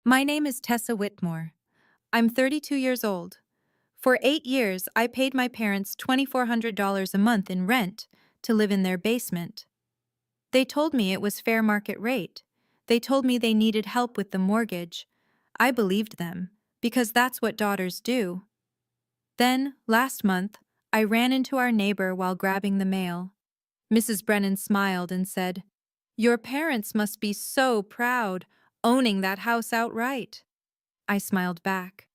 My name is Tessa Whitmore. I'm 32 years old. For 8 years, I paid my parents $2,400 a month in rent to live in their basement. They told me it was fair market rate. They told me they needed help with the mortgage. I believed them, because that's what daughters do. Then, last month, I ran into our neighbor while grabbing the mail. Mrs. Brennan smiled and said, "Your parents must be so proud, owning that house outright." I smiled back.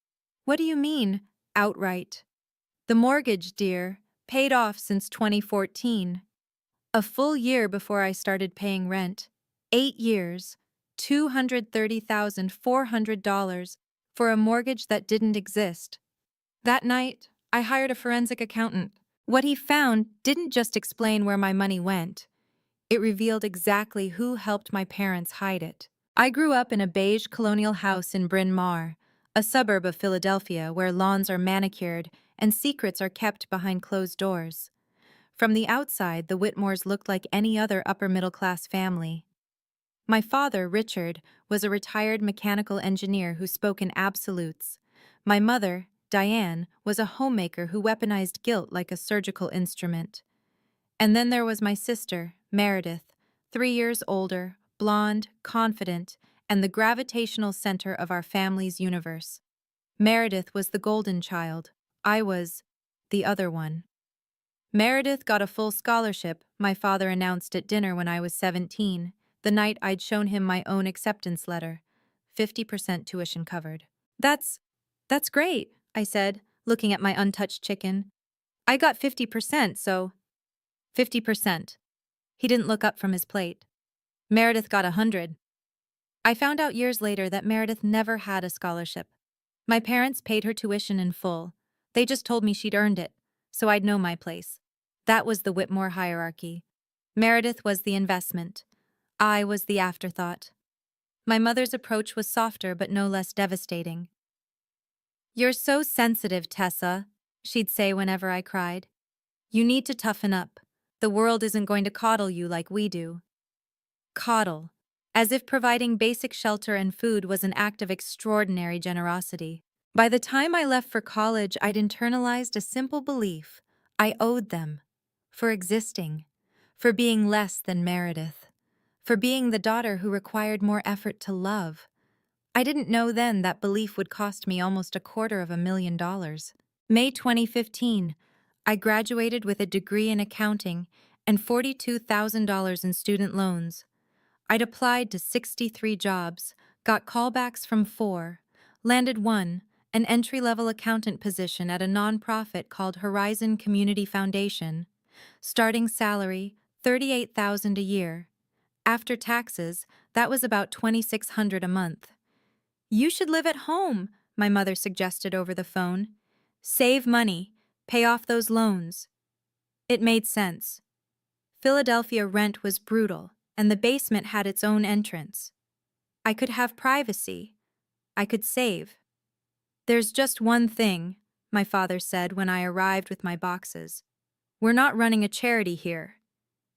"What do you mean, outright?" "The mortgage, dear, paid off since 2014. A full year before I started paying rent. 8 years, $230,400 for a mortgage that didn't exist. That night, I hired a forensic accountant. What he found didn't just explain where my money went. It revealed exactly who helped my parents hide it. I grew up in a beige colonial house in Bryn Mawr, a suburb of Philadelphia where lawns are manicured and secrets are kept behind closed doors. From the outside, the Whitmores looked like any other upper-middle-class family. My father, Richard, was a retired mechanical engineer who spoke in absolutes. My mother, Diane, was a homemaker who weaponized guilt like a surgical instrument. And then there was my sister, Meredith, 3 years older, blonde, confident, and the gravitational center of our family's universe. Meredith was the golden child. I was the other one. Meredith got a full scholarship, my father announced at dinner when I was 17, the night I'd shown him my own acceptance letter. 50% tuition covered. That's great, I said, looking at my untouched chicken. I got 50%, so 50%. He didn't look up from his plate. Meredith got 100. I found out years later that Meredith never had a scholarship. My parents paid her tuition in full. They just told me she'd earned it, so I'd know my place. That was the Whitmore hierarchy. Meredith was the investment. I was the afterthought. My mother's approach was softer but no less devastating. "You're so sensitive, Tessa," she'd say whenever I cried. "You need to toughen up. The world isn't going to coddle you like we do." Coddle. As if providing basic shelter and food was an act of extraordinary generosity. By the time I left for college, I'd internalized a simple belief. I owed them. For existing. For being less than Meredith. For being the daughter who required more effort to love. I didn't know then that belief would cost me almost $250,000. May 2015, I graduated with a degree in accounting and $42,000 in student loans. I'd applied to 63 jobs, got callbacks from 4, landed one, an entry-level accountant position at a nonprofit called Horizon Community Foundation. Starting salary, $38,000 a year. After taxes, that was about $2,600 a month. "You should live at home," my mother suggested over the phone. "Save money, pay off those loans." It made sense. Philadelphia rent was brutal, and the basement had its own entrance. I could have privacy. I could save. "There's just one thing," my father said when I arrived with my boxes. "We're not running a charity here."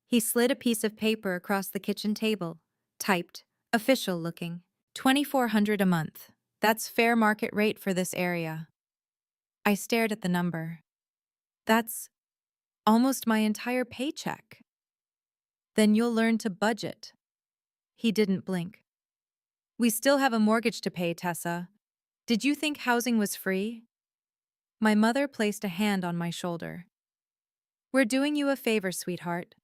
He slid a piece of paper across the kitchen table, typed, official looking, $2,400 a month. That's fair market rate for this area. I stared at the number. That's almost my entire paycheck. "Then you'll learn to budget." He didn't blink. "We still have a mortgage to pay, Tessa. Did you think housing was free?" My mother placed a hand on my shoulder. "We're doing you a favor, sweetheart.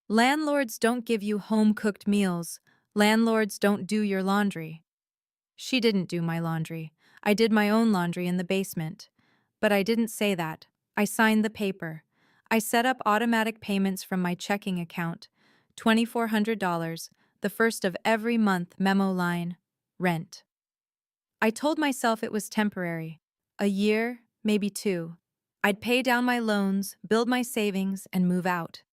Landlords don't give you home-cooked meals. Landlords don't do your laundry." She didn't do my laundry. I did my own laundry in the basement. But I didn't say that. I signed the paper. I set up automatic payments from my checking account. $2,400, the first of every month, memo line, rent. I told myself it was temporary. A year, maybe 2. I'd pay down my loans, build my savings, and move out.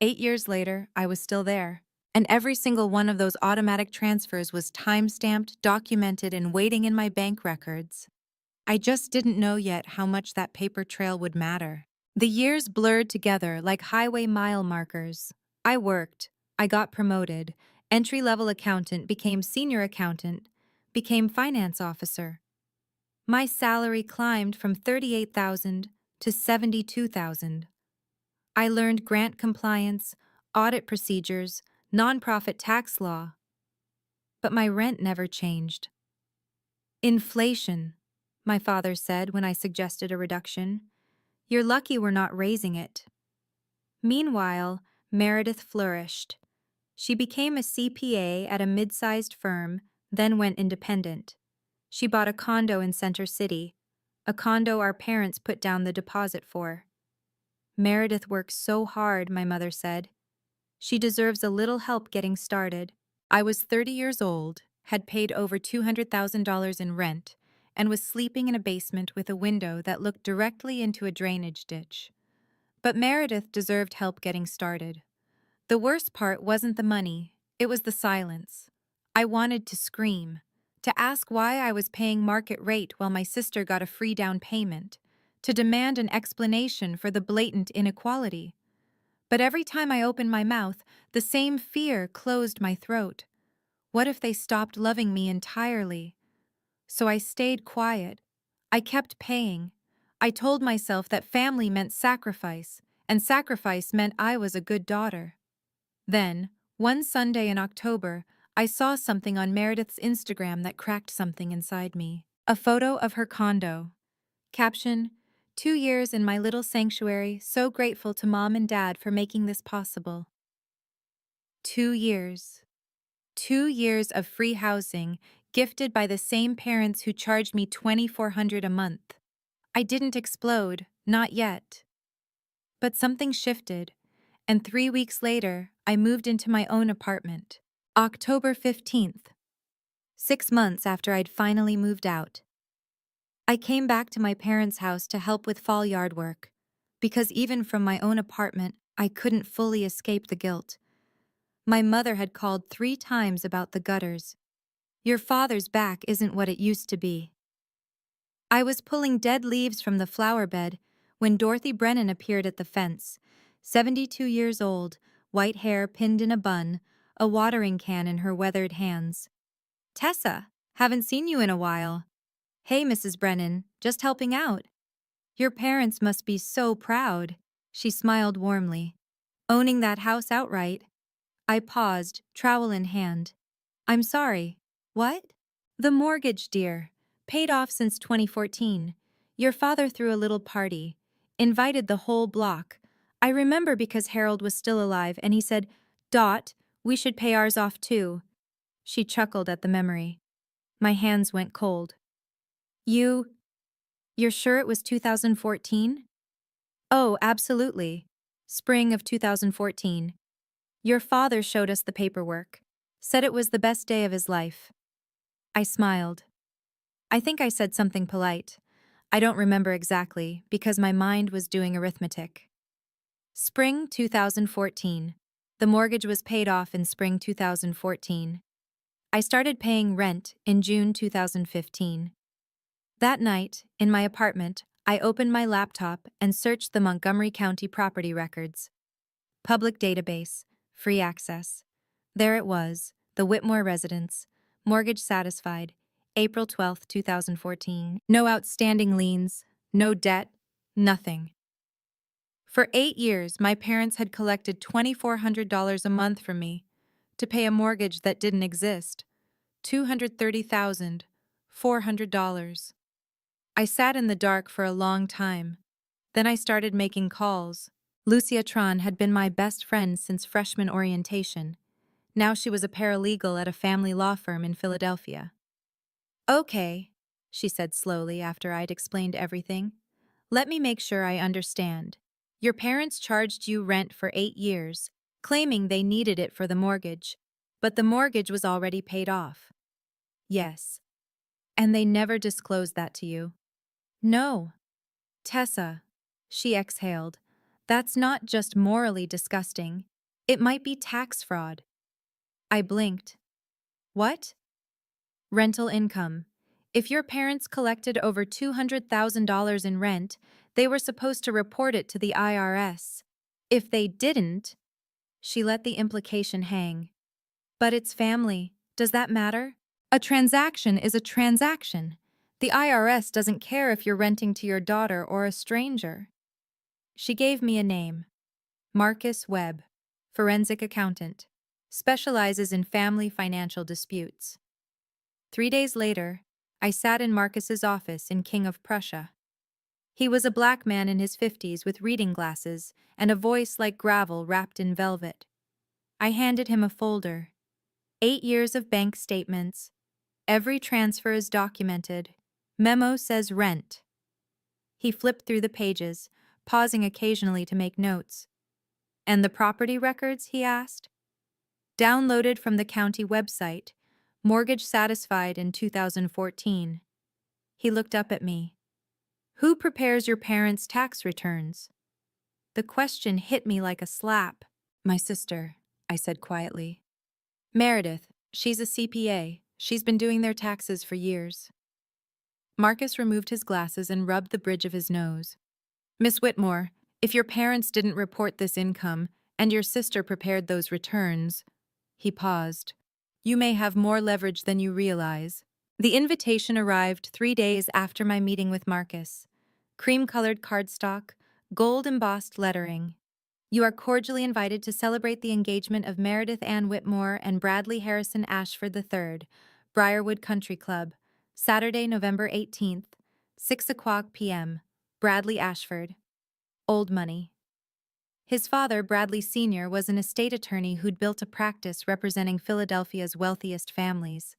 8 years later, I was still there. And every single one of those automatic transfers was time-stamped, documented, and waiting in my bank records. I just didn't know yet how much that paper trail would matter. The years blurred together like highway mile markers. I worked. I got promoted. Entry-level accountant became senior accountant. became finance officer. My salary climbed from $38,000 to $72,000. I learned grant compliance, audit procedures, nonprofit tax law. But my rent never changed. Inflation, my father said when I suggested a reduction. You're lucky we're not raising it. Meanwhile, Meredith flourished. She became a CPA at a mid-sized firm, then went independent. She bought a condo in Center City, a condo our parents put down the deposit for. Meredith works so hard, my mother said. She deserves a little help getting started. I was 30 years old, had paid over $200,000 in rent, and was sleeping in a basement with a window that looked directly into a drainage ditch. But Meredith deserved help getting started. The worst part wasn't the money, it was the silence. I wanted to scream, to ask why I was paying market rate while my sister got a free down payment, to demand an explanation for the blatant inequality. But every time I opened my mouth, the same fear closed my throat. What if they stopped loving me entirely? So I stayed quiet. I kept paying. I told myself that family meant sacrifice, and sacrifice meant I was a good daughter. Then, one Sunday in October, I saw something on Meredith's Instagram that cracked something inside me. A photo of her condo. Caption, 2 years in my little sanctuary, so grateful to Mom and Dad for making this possible. 2 years. 2 years of free housing, gifted by the same parents who charged me $2,400 a month. I didn't explode, not yet. But something shifted, and 3 weeks later, I moved into my own apartment. October 15th, 6 months after I'd finally moved out. I came back to my parents' house to help with fall yard work, because even from my own apartment, I couldn't fully escape the guilt. My mother had called 3 times about the gutters. Your father's back isn't what it used to be. I was pulling dead leaves from the flower bed when Dorothy Brennan appeared at the fence, 72 years old, white hair pinned in a bun, a watering can in her weathered hands. Tessa, haven't seen you in a while. Hey, Mrs. Brennan, just helping out. Your parents must be so proud. She smiled warmly. Owning that house outright. I paused, trowel in hand. I'm sorry. What? The mortgage, dear. Paid off since 2014. Your father threw a little party. Invited the whole block. I remember because Harold was still alive and he said, Dot, we should pay ours off too. She chuckled at the memory. My hands went cold. You're sure it was 2014? Oh, absolutely. Spring of 2014. Your father showed us the paperwork. Said it was the best day of his life. I smiled. I think I said something polite. I don't remember exactly because my mind was doing arithmetic. Spring 2014. The mortgage was paid off in spring 2014. I started paying rent in June 2015. That night, in my apartment, I opened my laptop and searched the Montgomery County property records. Public database, free access. There it was, the Whitmore residence, mortgage satisfied, April 12, 2014. No outstanding liens, no debt, nothing. For 8 years, my parents had collected $2,400 a month from me to pay a mortgage that didn't exist. $230,400. I sat in the dark for a long time. Then I started making calls. Lucia Tron had been my best friend since freshman orientation. Now she was a paralegal at a family law firm in Philadelphia. Okay, she said slowly after I'd explained everything. Let me make sure I understand. Your parents charged you rent for 8 years, claiming they needed it for the mortgage, but the mortgage was already paid off. Yes. And they never disclosed that to you? No. Tessa, she exhaled, that's not just morally disgusting. It might be tax fraud. I blinked. What? Rental income. If your parents collected over $200,000 in rent, they were supposed to report it to the IRS. If they didn't, she let the implication hang. But it's family. Does that matter? A transaction is a transaction. The IRS doesn't care if you're renting to your daughter or a stranger. She gave me a name. Marcus Webb, forensic accountant, specializes in family financial disputes. 3 days later, I sat in Marcus's office in King of Prussia. He was a black man in his 50s with reading glasses and a voice like gravel wrapped in velvet. I handed him a folder. 8 years of bank statements. Every transfer is documented. Memo says rent. He flipped through the pages, pausing occasionally to make notes. And the property records, he asked. Downloaded from the county website. Mortgage satisfied in 2014. He looked up at me. Who prepares your parents' tax returns? The question hit me like a slap. My sister, I said quietly. Meredith, she's a CPA. She's been doing their taxes for years. Marcus removed his glasses and rubbed the bridge of his nose. Miss Whitmore, if your parents didn't report this income and your sister prepared those returns, he paused, you may have more leverage than you realize. The invitation arrived 3 days after my meeting with Marcus. Cream-colored cardstock, gold-embossed lettering. You are cordially invited to celebrate the engagement of Meredith Ann Whitmore and Bradley Harrison Ashford III, Briarwood Country Club, Saturday, November 18th, 6:00 p.m., Bradley Ashford. Old money. His father, Bradley Sr., was an estate attorney who'd built a practice representing Philadelphia's wealthiest families.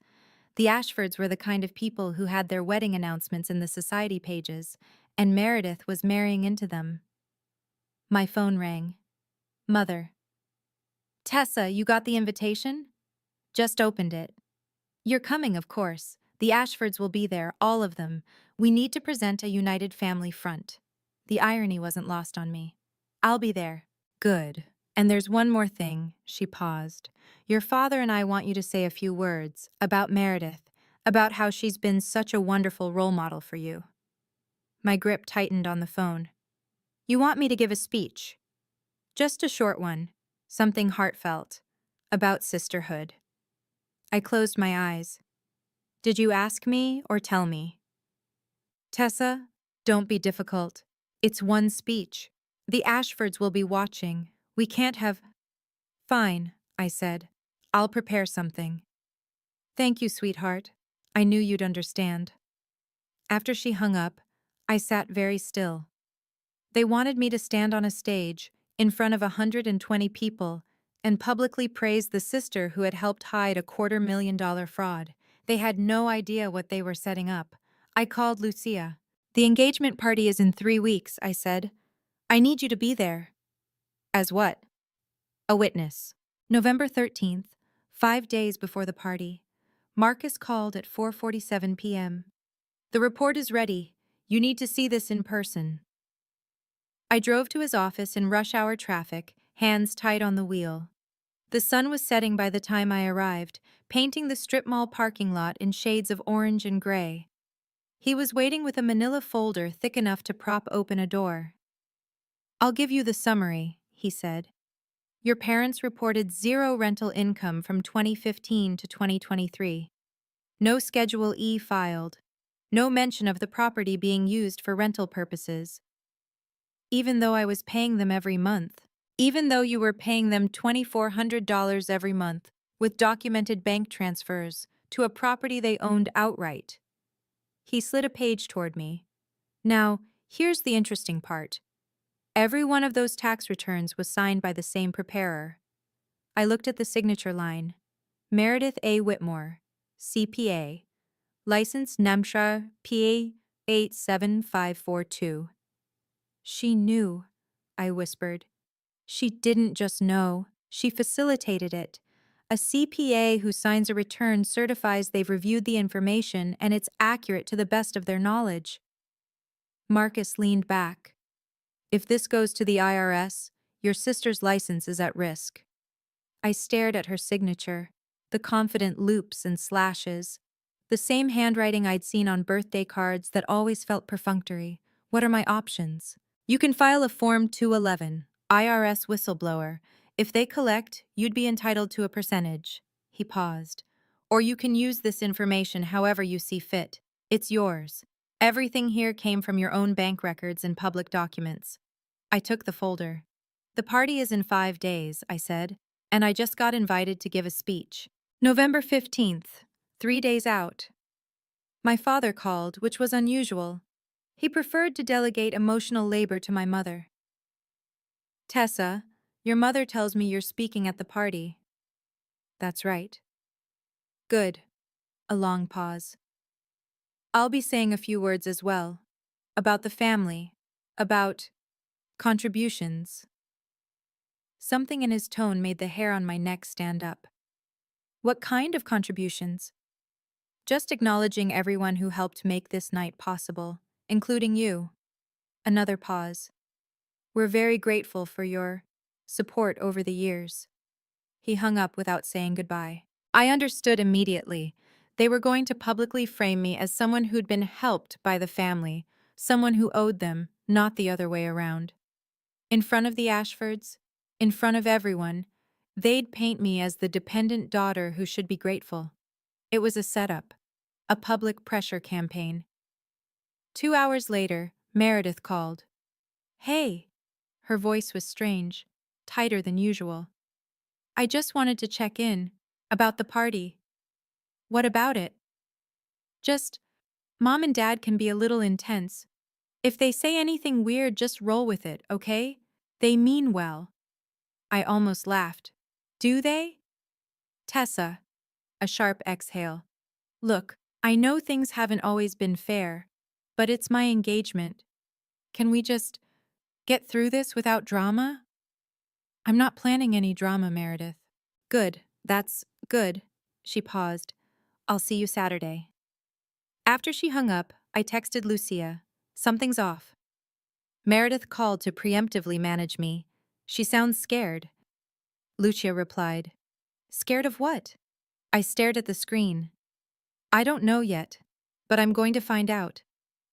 The Ashfords were the kind of people who had their wedding announcements in the society pages, and Meredith was marrying into them. My phone rang. Mother. Tessa, you got the invitation? Just opened it. You're coming, of course. The Ashfords will be there, all of them. We need to present a united family front. The irony wasn't lost on me. I'll be there. Good. And there's one more thing, she paused. Your father and I want you to say a few words about Meredith, about how she's been such a wonderful role model for you. My grip tightened on the phone. You want me to give a speech? Just a short one, something heartfelt, about sisterhood. I closed my eyes. Did you ask me or tell me? Tessa, don't be difficult. It's one speech. The Ashfords will be watching. We can't have... Fine, I said. I'll prepare something. Thank you, sweetheart. I knew you'd understand. After she hung up, I sat very still. They wanted me to stand on a stage, in front of 120 people, and publicly praise the sister who had helped hide a $250,000 fraud. They had no idea what they were setting up. I called Lucia. The engagement party is in 3 weeks, I said. I need you to be there. As what? A witness. November 13th, 5 days before the party. Marcus called at 4:47 p.m. The report is ready. You need to see this in person. I drove to his office in rush hour traffic, hands tight on the wheel. The sun was setting by the time I arrived, painting the strip mall parking lot in shades of orange and gray. He was waiting with a manila folder thick enough to prop open a door. I'll give you the summary, he said. Your parents reported zero rental income from 2015 to 2023. No Schedule E filed. No mention of the property being used for rental purposes. Even though I was paying them every month. Even though you were paying them $2,400 every month, with documented bank transfers, to a property they owned outright. He slid a page toward me. Now, here's the interesting part. Every one of those tax returns was signed by the same preparer. I looked at the signature line. Meredith A. Whitmore, CPA. License NAMSHA PA 87542. She knew, I whispered. She didn't just know, she facilitated it. A CPA who signs a return certifies they've reviewed the information and it's accurate to the best of their knowledge. Marcus leaned back. If this goes to the IRS, your sister's license is at risk. I stared at her signature, the confident loops and slashes, the same handwriting I'd seen on birthday cards that always felt perfunctory. What are my options? You can file a Form 211, IRS whistleblower. If they collect, you'd be entitled to a percentage. He paused. Or you can use this information however you see fit. It's yours. Everything here came from your own bank records and public documents. I took the folder. The party is in 5 days, I said, and I just got invited to give a speech. November 15th, 3 days out. My father called, which was unusual. He preferred to delegate emotional labor to my mother. Tessa, your mother tells me you're speaking at the party. That's right. Good. A long pause. I'll be saying a few words as well. About the family. About contributions. Something in his tone made the hair on my neck stand up. What kind of contributions? Just acknowledging everyone who helped make this night possible, including you. Another pause. We're very grateful for your support over the years. He hung up without saying goodbye. I understood immediately. They were going to publicly frame me as someone who'd been helped by the family, someone who owed them, not the other way around. In front of the Ashfords, in front of everyone, they'd paint me as the dependent daughter who should be grateful. It was a setup, a public pressure campaign. 2 hours later, Meredith called. Hey! Her voice was strange, tighter than usual. I just wanted to check in. About the party. What about it? Just, Mom and Dad can be a little intense. If they say anything weird, just roll with it, okay? They mean well. I almost laughed. Do they? Tessa. A sharp exhale. Look, I know things haven't always been fair, but it's my engagement. Can we just get through this without drama? I'm not planning any drama, Meredith. Good, that's good. She paused. I'll see you Saturday. After she hung up, I texted Lucia. Something's off. Meredith called to preemptively manage me. She sounds scared. Lucia replied. Scared of what? I stared at the screen. I don't know yet, but I'm going to find out.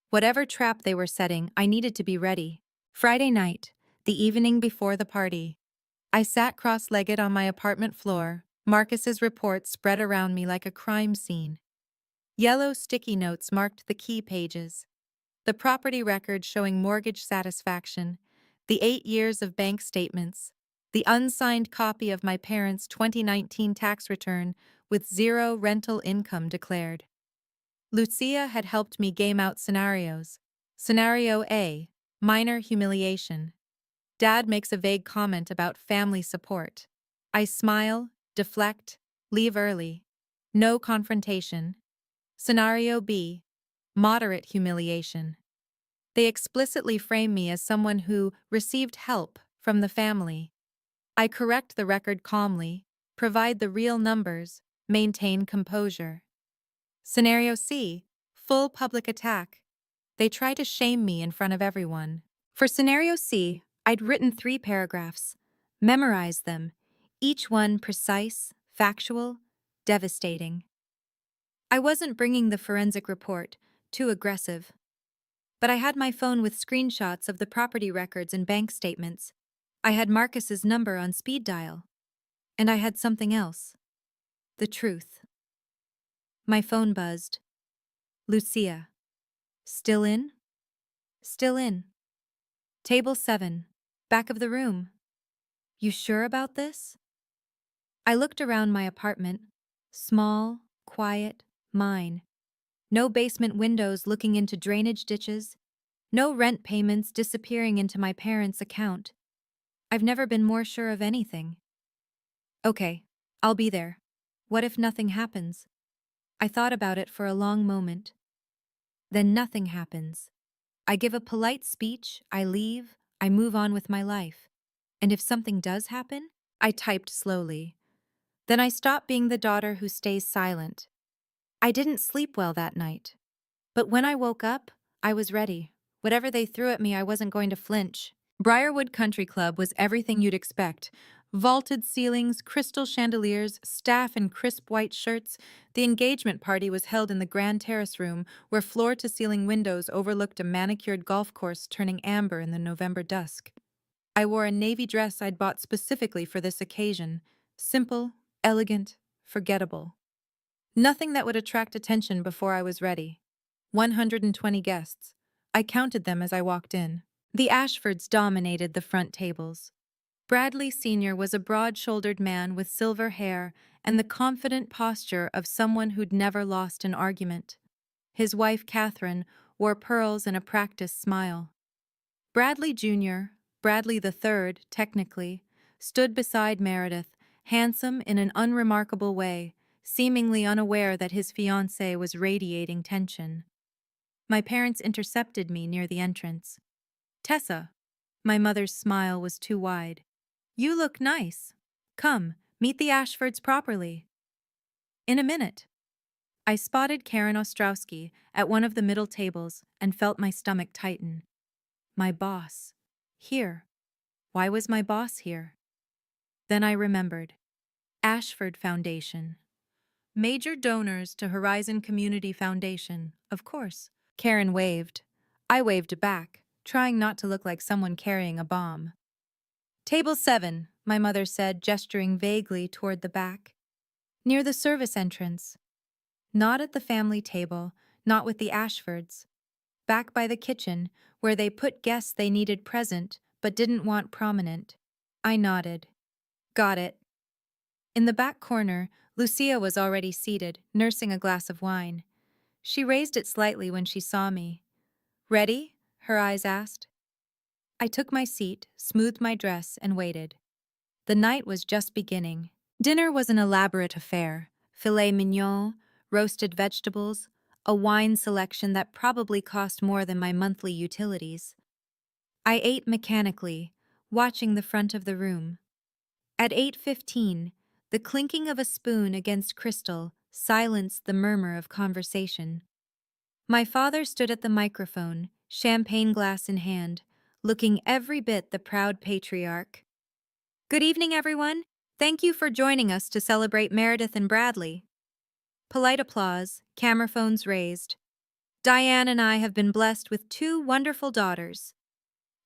Whatever trap they were setting, I needed to be ready. Friday night, the evening before the party. I sat cross-legged on my apartment floor, Marcus's report spread around me like a crime scene. Yellow sticky notes marked the key pages. The property record showing mortgage satisfaction, the 8 years of bank statements, the unsigned copy of my parents' 2019 tax return with 0 rental income declared. Lucia had helped me game out scenarios. Scenario A, minor humiliation. Dad makes a vague comment about family support. I smile, deflect, leave early. No confrontation. Scenario B, moderate humiliation. They explicitly frame me as someone who received help from the family. I correct the record calmly, provide the real numbers, maintain composure. Scenario C, full public attack. They try to shame me in front of everyone. For Scenario C, I'd written 3 paragraphs, memorized them, each one precise, factual, devastating. I wasn't bringing the forensic report, too aggressive. But I had my phone with screenshots of the property records and bank statements. I had Marcus's number on speed dial. And I had something else. The truth. My phone buzzed. Lucia. Still in? Still in. Table 7. Back of the room. You sure about this? I looked around my apartment. Small, quiet, mine. No basement windows looking into drainage ditches. No rent payments disappearing into my parents' account. I've never been more sure of anything. Okay, I'll be there. What if nothing happens? I thought about it for a long moment. Then nothing happens. I give a polite speech, I leave, I move on with my life. And if something does happen, I typed slowly. Then I stop being the daughter who stays silent. I didn't sleep well that night. But when I woke up, I was ready. Whatever they threw at me, I wasn't going to flinch. Briarwood Country Club was everything you'd expect. Vaulted ceilings, crystal chandeliers, staff in crisp white shirts. The engagement party was held in the grand terrace room, where floor-to-ceiling windows overlooked a manicured golf course turning amber in the November dusk. I wore a navy dress I'd bought specifically for this occasion. Simple, elegant, forgettable. Nothing that would attract attention before I was ready. 120 guests. I counted them as I walked in. The Ashfords dominated the front tables. Bradley Sr. was a broad-shouldered man with silver hair and the confident posture of someone who'd never lost an argument. His wife, Catherine, wore pearls and a practiced smile. Bradley Jr., Bradley III, technically, stood beside Meredith, handsome in an unremarkable way, seemingly unaware that his fiancée was radiating tension. My parents intercepted me near the entrance. "Tessa." My mother's smile was too wide. "You look nice. Come, meet the Ashfords properly." "In a minute." I spotted Karen Ostrowski at one of the middle tables and felt my stomach tighten. My boss. Here. Why was my boss here? Then I remembered. Ashford Foundation. Major donors to Horizon Community Foundation, of course. Karen waved. I waved back, trying not to look like someone carrying a bomb. "Table 7, my mother said, gesturing vaguely toward the back. "Near the service entrance." Not at the family table, not with the Ashfords. Back by the kitchen, where they put guests they needed present but didn't want prominent. I nodded. "Got it." In the back corner, Lucia was already seated, nursing a glass of wine. She raised it slightly when she saw me. "Ready?" her eyes asked. I took my seat, smoothed my dress, and waited. The night was just beginning. Dinner was an elaborate affair. Filet mignon, roasted vegetables, a wine selection that probably cost more than my monthly utilities. I ate mechanically, watching the front of the room. At 8:15, the clinking of a spoon against crystal silenced the murmur of conversation. My father stood at the microphone, champagne glass in hand, looking every bit the proud patriarch. "Good evening, everyone. Thank you for joining us to celebrate Meredith and Bradley." Polite applause, camera phones raised. "Diane and I have been blessed with two wonderful daughters."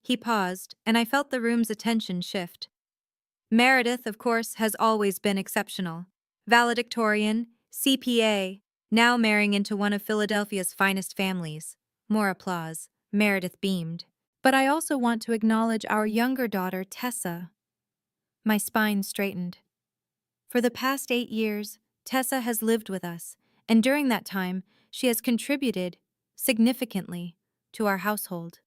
He paused, and I felt the room's attention shift. "Meredith, of course, has always been exceptional. Valedictorian, CPA, now marrying into one of Philadelphia's finest families." More applause. Meredith beamed. "But I also want to acknowledge our younger daughter, Tessa." My spine straightened. For the past 8 years, Tessa has lived with us, and during that time, she has contributed, significantly, to our household.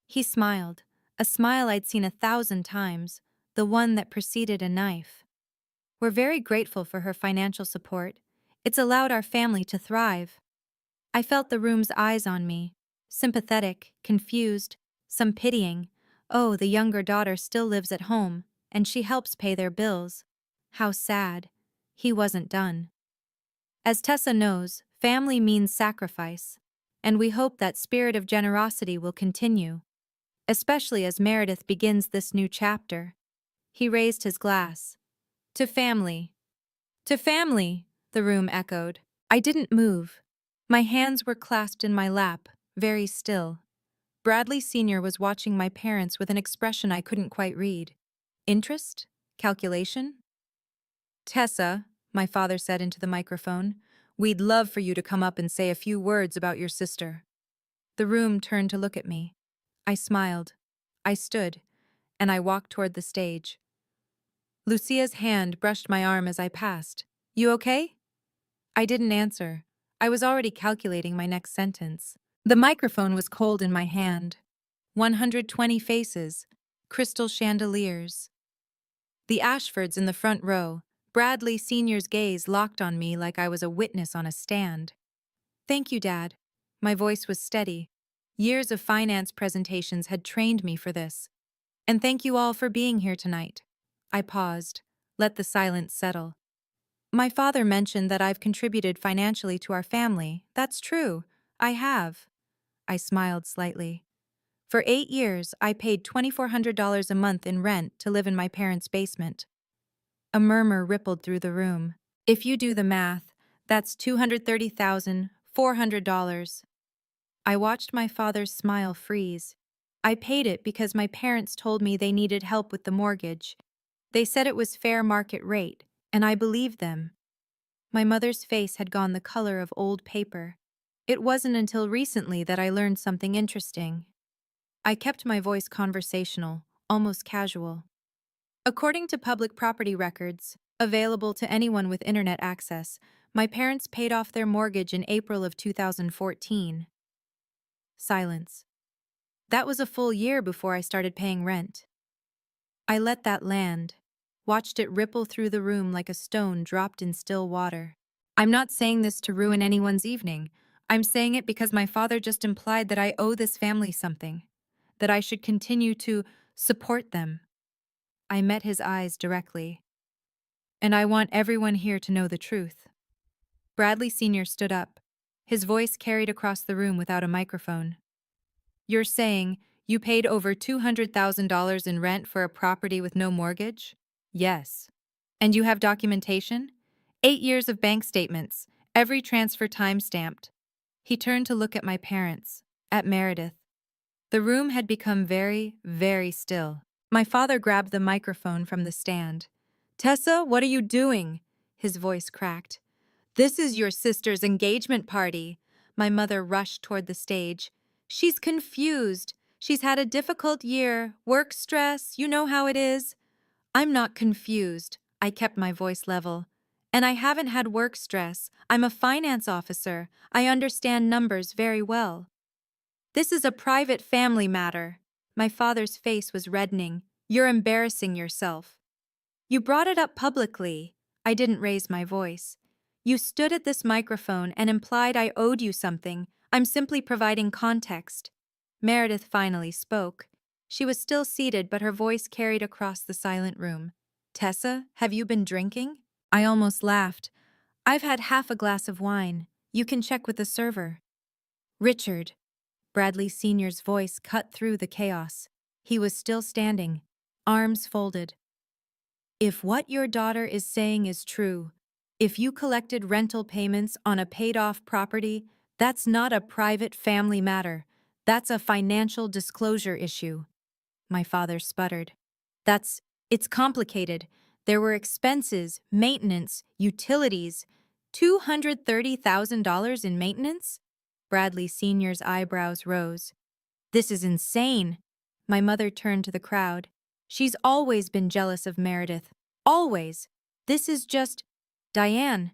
He smiled, a smile I'd seen 1,000 times, the one that preceded a knife. "We're very grateful for her financial support. It's allowed our family to thrive." I felt the room's eyes on me, sympathetic, confused, some pitying. Oh, the younger daughter still lives at home, and she helps pay their bills. How sad. He wasn't done. "As Tessa knows, family means sacrifice, and we hope that spirit of generosity will continue, especially as Meredith begins this new chapter." He raised his glass. "To family." "To family," the room echoed. I didn't move. My hands were clasped in my lap, very still. Bradley Sr. was watching my parents with an expression I couldn't quite read. Interest? Calculation? "Tessa," my father said into the microphone, "we'd love for you to come up and say a few words about your sister." The room turned to look at me. I smiled. I stood, and I walked toward the stage. Lucia's hand brushed my arm as I passed. "You okay?" I didn't answer. I was already calculating my next sentence. The microphone was cold in my hand. 120 faces, crystal chandeliers. The Ashfords in the front row, Bradley Sr.'s gaze locked on me like I was a witness on a stand. "Thank you, Dad." My voice was steady. Years of finance presentations had trained me for this. "And thank you all for being here tonight." I paused, let the silence settle. "My father mentioned that I've contributed financially to our family. That's true. I have." I smiled slightly. "For 8 years, I paid $2,400 a month in rent to live in my parents' basement." A murmur rippled through the room. "If you do the math, that's $230,400. I watched my father's smile freeze. "I paid it because my parents told me they needed help with the mortgage. They said it was fair market rate, and I believed them." My mother's face had gone the color of old paper. It wasn't until recently that I learned something interesting. I kept my voice conversational, almost casual. According to public property records, available to anyone with internet access, my parents paid off their mortgage in April of 2014. Silence. That was a full year before I started paying rent. I let that land, watched it ripple through the room like a stone dropped in still water. I'm not saying this to ruin anyone's evening. I'm saying it because my father just implied that I owe this family something, that I should continue to support them. I met his eyes directly. And I want everyone here to know the truth. Bradley Sr. stood up. His voice carried across the room without a microphone. You're saying you paid over $200,000 in rent for a property with no mortgage? Yes. And you have documentation? 8 years of bank statements, every transfer time-stamped. He turned to look at my parents, at Meredith. The room had become very, very still. My father grabbed the microphone from the stand. Tessa, what are you doing? His voice cracked. This is your sister's engagement party. My mother rushed toward the stage. She's confused. She's had a difficult year, work stress, you know how it is. I'm not confused. I kept my voice level. And I haven't had work stress. I'm a finance officer. I understand numbers very well. This is a private family matter. My father's face was reddening. You're embarrassing yourself. You brought it up publicly. I didn't raise my voice. You stood at this microphone and implied I owed you something. I'm simply providing context. Meredith finally spoke. She was still seated, but her voice carried across the silent room. Tessa, have you been drinking? I almost laughed. I've had half a glass of wine. You can check with the server. Richard. Bradley Sr.'s voice cut through the chaos. He was still standing, arms folded. If what your daughter is saying is true, if you collected rental payments on a paid-off property, that's not a private family matter. That's a financial disclosure issue. My father sputtered. It's complicated. There were expenses, maintenance, utilities. $230,000 in maintenance? Bradley Sr.'s eyebrows rose. This is insane. My mother turned to the crowd. She's always been jealous of Meredith. Always. This is just… Diane.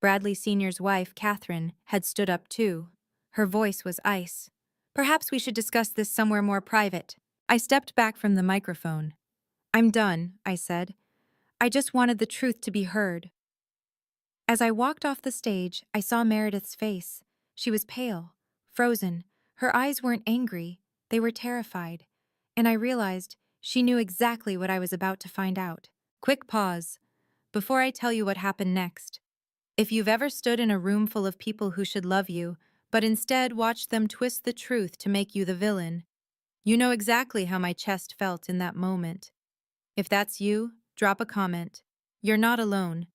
Bradley Sr.'s wife, Catherine, had stood up too. Her voice was ice. Perhaps we should discuss this somewhere more private. I stepped back from the microphone. I'm done, I said. I just wanted the truth to be heard. As I walked off the stage, I saw Meredith's face. She was pale, frozen. Her eyes weren't angry, they were terrified. And I realized she knew exactly what I was about to find out. Quick pause. Before I tell you what happened next. If you've ever stood in a room full of people who should love you, but instead watched them twist the truth to make you the villain, you know exactly how my chest felt in that moment. If that's you, drop a comment. You're not alone.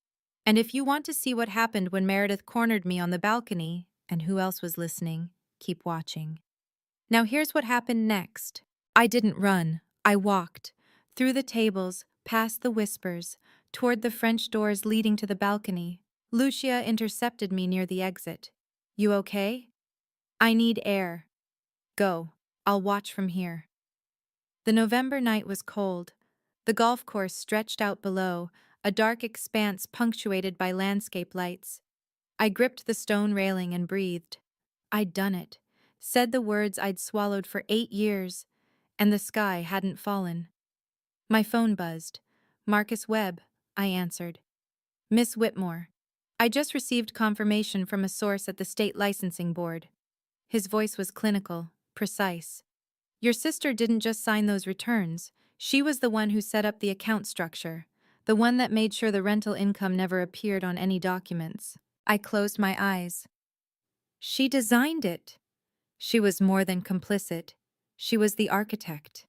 And if you want to see what happened when Meredith cornered me on the balcony, and who else was listening, keep watching. Now here's what happened next. I didn't run. I walked. Through the tables, past the whispers, toward the French doors leading to the balcony. Lucia intercepted me near the exit. You okay? I need air. Go. I'll watch from here. The November night was cold. The golf course stretched out below, a dark expanse punctuated by landscape lights. I gripped the stone railing and breathed. I'd done it, said the words I'd swallowed for 8 years, and the sky hadn't fallen. My phone buzzed. Marcus Webb, I answered. Miss Whitmore. I just received confirmation from a source at the state licensing board. His voice was clinical, precise. Your sister didn't just sign those returns. She was the one who set up the account structure, the one that made sure the rental income never appeared on any documents. I closed my eyes. She designed it. She was more than complicit. She was the architect.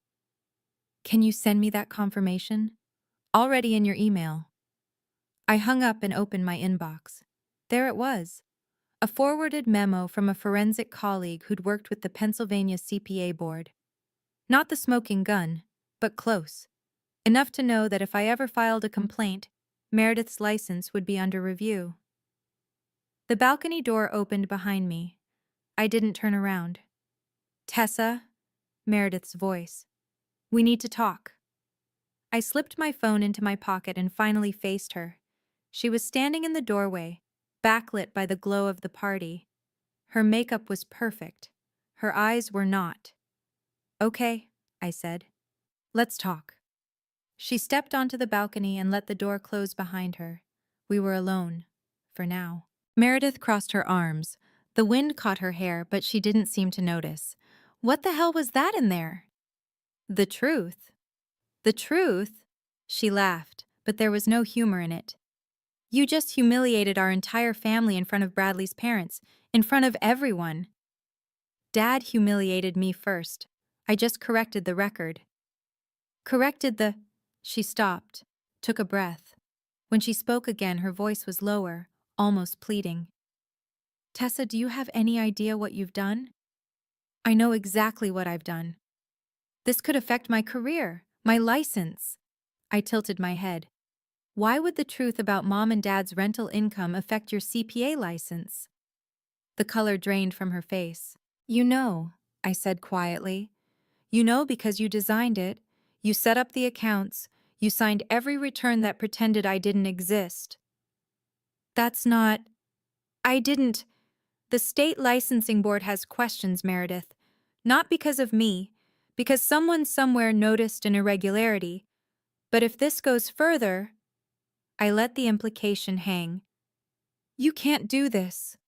Can you send me that confirmation? Already in your email. I hung up and opened my inbox. There it was. A forwarded memo from a forensic colleague who'd worked with the Pennsylvania CPA board. Not the smoking gun, but close. Enough to know that if I ever filed a complaint, Meredith's license would be under review. The balcony door opened behind me. I didn't turn around. Tessa, Meredith's voice. We need to talk. I slipped my phone into my pocket and finally faced her. She was standing in the doorway, backlit by the glow of the party. Her makeup was perfect. Her eyes were not. Okay, I said. Let's talk. She stepped onto the balcony and let the door close behind her. We were alone. For now. Meredith crossed her arms. The wind caught her hair, but she didn't seem to notice. What the hell was that in there? The truth. The truth? She laughed, but there was no humor in it. You just humiliated our entire family in front of Bradley's parents, in front of everyone. Dad humiliated me first. I just corrected the record. Corrected the... She stopped, took a breath. When she spoke again, her voice was lower, almost pleading. Tessa, do you have any idea what you've done? I know exactly what I've done. This could affect my career, my license. I tilted my head. Why would the truth about Mom and Dad's rental income affect your CPA license? The color drained from her face. You know, I said quietly. You know because you designed it, you set up the accounts, you signed every return that pretended I didn't exist. That's not... I didn't... The state licensing board has questions, Meredith. Not because of me, because someone somewhere noticed an irregularity. But if this goes further... I let the implication hang. You can't do this.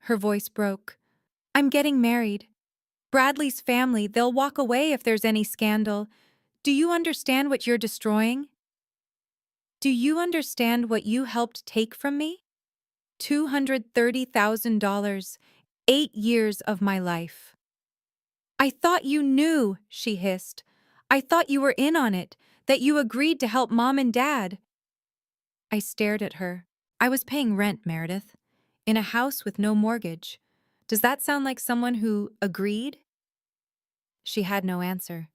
Her voice broke. I'm getting married. Bradley's family, they'll walk away if there's any scandal. Do you understand what you're destroying? Do you understand what you helped take from me? $230,000, 8 years of my life. I thought you knew, she hissed. I thought you were in on it, that you agreed to help Mom and Dad. I stared at her. I was paying rent, Meredith, in a house with no mortgage. Does that sound like someone who agreed? She had no answer.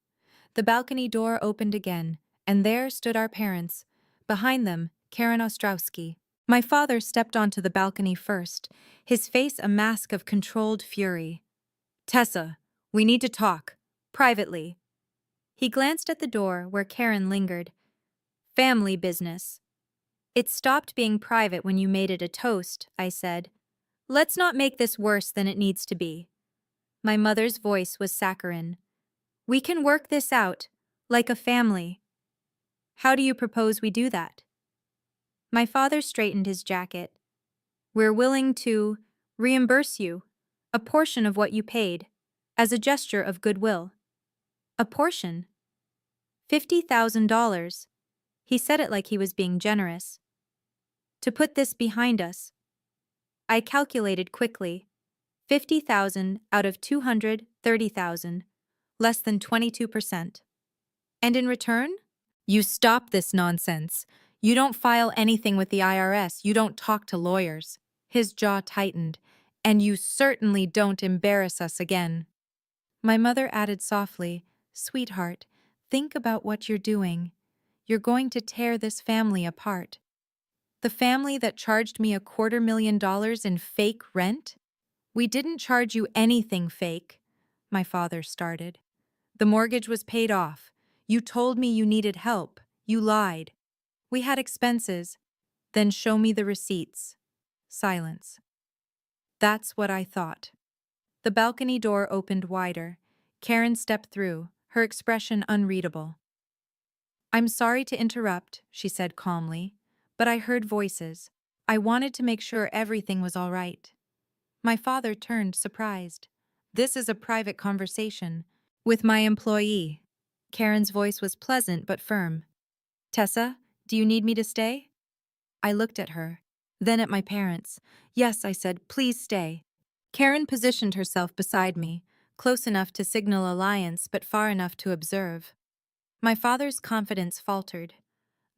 The balcony door opened again, and there stood our parents. Behind them, Karen Ostrowski. My father stepped onto the balcony first, his face a mask of controlled fury. Tessa, we need to talk. Privately. He glanced at the door where Karen lingered. Family business. It stopped being private when you made it a toast, I said. Let's not make this worse than it needs to be. My mother's voice was saccharine. We can work this out, like a family. How do you propose we do that? My father straightened his jacket. We're willing to reimburse you a portion of what you paid, as a gesture of goodwill. A portion? $50,000. He said it like he was being generous. To put this behind us. I calculated quickly. 50,000 out of 230,000, less than 22%. And in return? You stop this nonsense. You don't file anything with the IRS. You don't talk to lawyers. His jaw tightened. And you certainly don't embarrass us again. My mother added softly, Sweetheart, think about what you're doing. You're going to tear this family apart. The family that charged me $250,000 in fake rent? We didn't charge you anything fake, my father started. The mortgage was paid off. You told me you needed help. You lied. We had expenses. Then show me the receipts. Silence. That's what I thought. The balcony door opened wider. Karen stepped through, her expression unreadable. I'm sorry to interrupt, she said calmly, but I heard voices. I wanted to make sure everything was all right. My father turned, surprised. This is a private conversation. With my employee. Karen's voice was pleasant but firm. Tessa, do you need me to stay? I looked at her, then at my parents. Yes, I said, please stay. Karen positioned herself beside me, close enough to signal alliance but far enough to observe. My father's confidence faltered.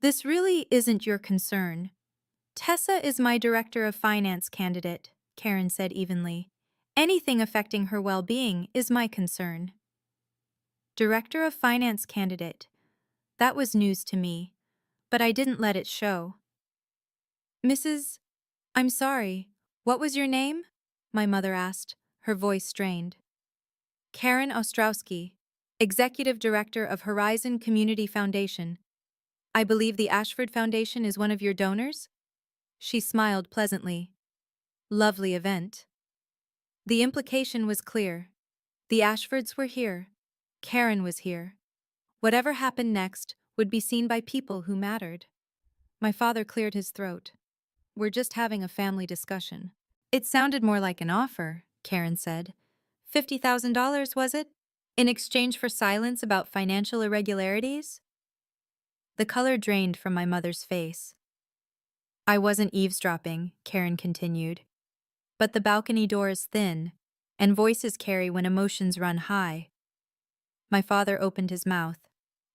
This really isn't your concern. Tessa is my director of finance candidate, Karen said evenly. Anything affecting her well-being is my concern. Director of finance candidate. That was news to me, but I didn't let it show. I'm sorry, What was your name? My mother asked, her voice strained. Karen Ostrowski, Executive Director of Horizon Community Foundation. I believe the Ashford Foundation is one of your donors? She smiled pleasantly. Lovely event. The implication was clear. The Ashfords were here. Karen was here. Whatever happened next would be seen by people who mattered. My father cleared his throat. We're just having a family discussion. It sounded more like an offer, Karen said. $50,000, was it? In exchange for silence about financial irregularities? The color drained from my mother's face. I wasn't eavesdropping, Karen continued. But the balcony door is thin, and voices carry when emotions run high. My father opened his mouth,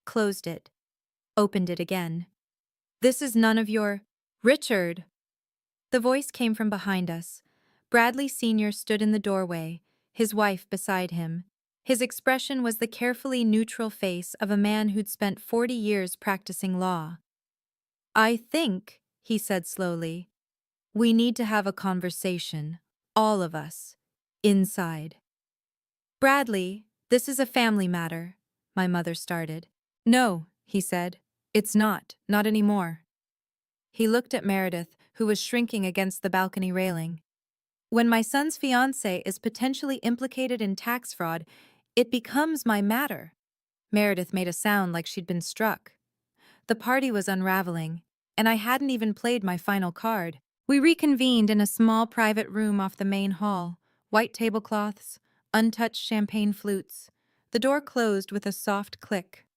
closed it, opened it again. This is none of your... Richard! The voice came from behind us. Bradley Sr. stood in the doorway, his wife beside him. His expression was the carefully neutral face of a man who'd spent 40 years practicing law. I think, he said slowly, we need to have a conversation, all of us, inside. Bradley, this is a family matter, my mother started. No, he said, it's not anymore. He looked at Meredith, who was shrinking against the balcony railing. When my son's fiancée is potentially implicated in tax fraud, it becomes my matter. Meredith made a sound like she'd been struck. The party was unraveling, and I hadn't even played my final card. We reconvened in a small private room off the main hall, white tablecloths, untouched champagne flutes. The door closed with a soft click.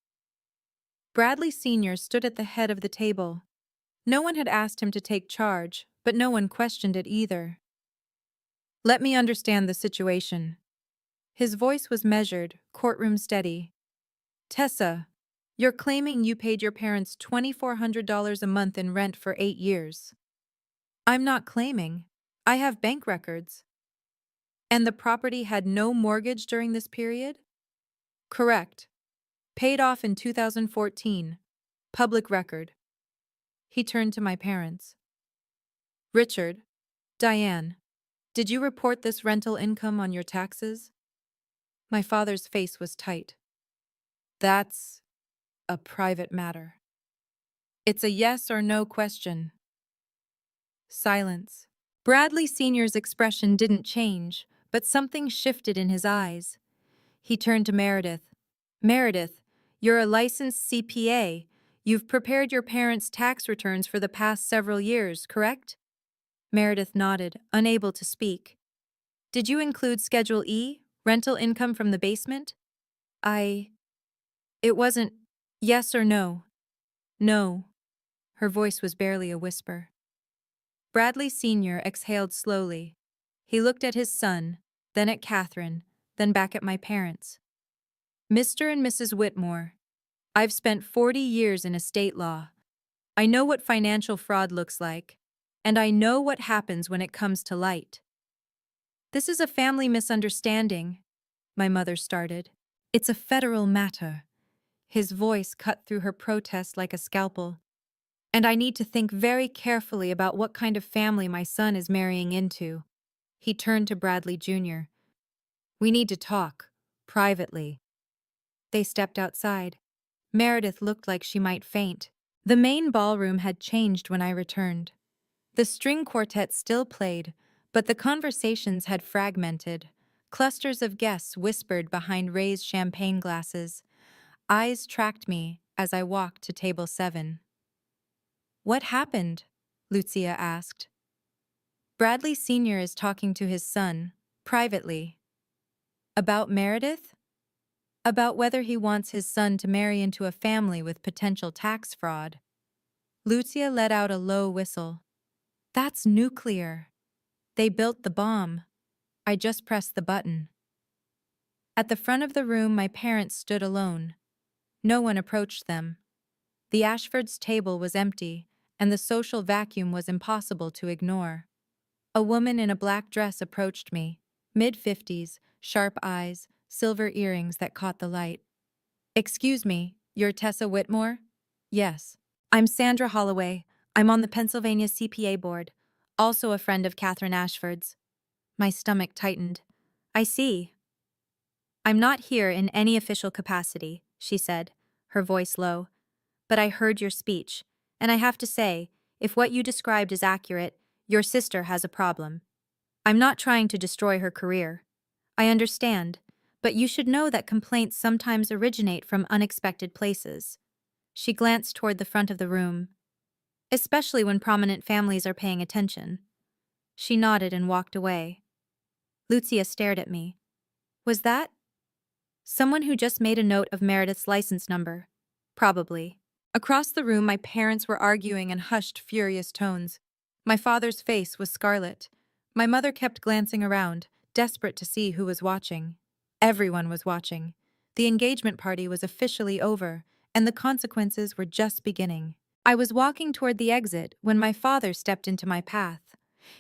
Bradley Sr. stood at the head of the table. No one had asked him to take charge, but no one questioned it either. Let me understand the situation. His voice was measured, courtroom steady. Tessa, you're claiming you paid your parents $2,400 a month in rent for 8 years. I'm not claiming. I have bank records. And the property had no mortgage during this period? Correct. Paid off in 2014. Public record. He turned to my parents. Richard, Diane, did you report this rental income on your taxes? My father's face was tight. That's a private matter. It's a yes or no question. Silence. Bradley Sr.'s expression didn't change, but something shifted in his eyes. He turned to Meredith. Meredith, you're a licensed CPA. You've prepared your parents' tax returns for the past several years, correct? Meredith nodded, unable to speak. Did you include Schedule E, rental income from the basement? It wasn't yes or no. No. Her voice was barely a whisper. Bradley Sr. exhaled slowly. He looked at his son, then at Catherine, then back at my parents. Mr. and Mrs. Whitmore, I've spent 40 years in estate law. I know what financial fraud looks like, and I know what happens when it comes to light. This is a family misunderstanding, my mother started. It's a federal matter. His voice cut through her protest like a scalpel. And I need to think very carefully about what kind of family my son is marrying into. He turned to Bradley Jr. We need to talk, privately. They stepped outside. Meredith looked like she might faint. The main ballroom had changed when I returned. The string quartet still played, but the conversations had fragmented. Clusters of guests whispered behind raised champagne glasses. Eyes tracked me as I walked to table 7. What happened? Lucia asked. Bradley Sr. is talking to his son, privately. About Meredith? About whether he wants his son to marry into a family with potential tax fraud. Lucia let out a low whistle. That's nuclear. They built the bomb. I just pressed the button. At the front of the room, my parents stood alone. No one approached them. The Ashfords' table was empty, and the social vacuum was impossible to ignore. A woman in a black dress approached me, mid-50s, sharp eyes, silver earrings that caught the light. Excuse me, you're Tessa Whitmore? Yes. I'm Sandra Holloway. I'm on the Pennsylvania CPA board. also a friend of Catherine Ashford's. My stomach tightened. I see. I'm not here in any official capacity, she said, her voice low. But I heard your speech, and I have to say, if what you described is accurate, your sister has a problem. I'm not trying to destroy her career. I understand, but you should know that complaints sometimes originate from unexpected places. She glanced toward the front of the room, especially when prominent families are paying attention. She nodded and walked away. Lucia stared at me. Was that someone who just made a note of Meredith's license number? Probably. Across the room, my parents were arguing in hushed, furious tones. My father's face was scarlet. My mother kept glancing around, desperate to see who was watching. Everyone was watching. The engagement party was officially over, and the consequences were just beginning. I was walking toward the exit when my father stepped into my path.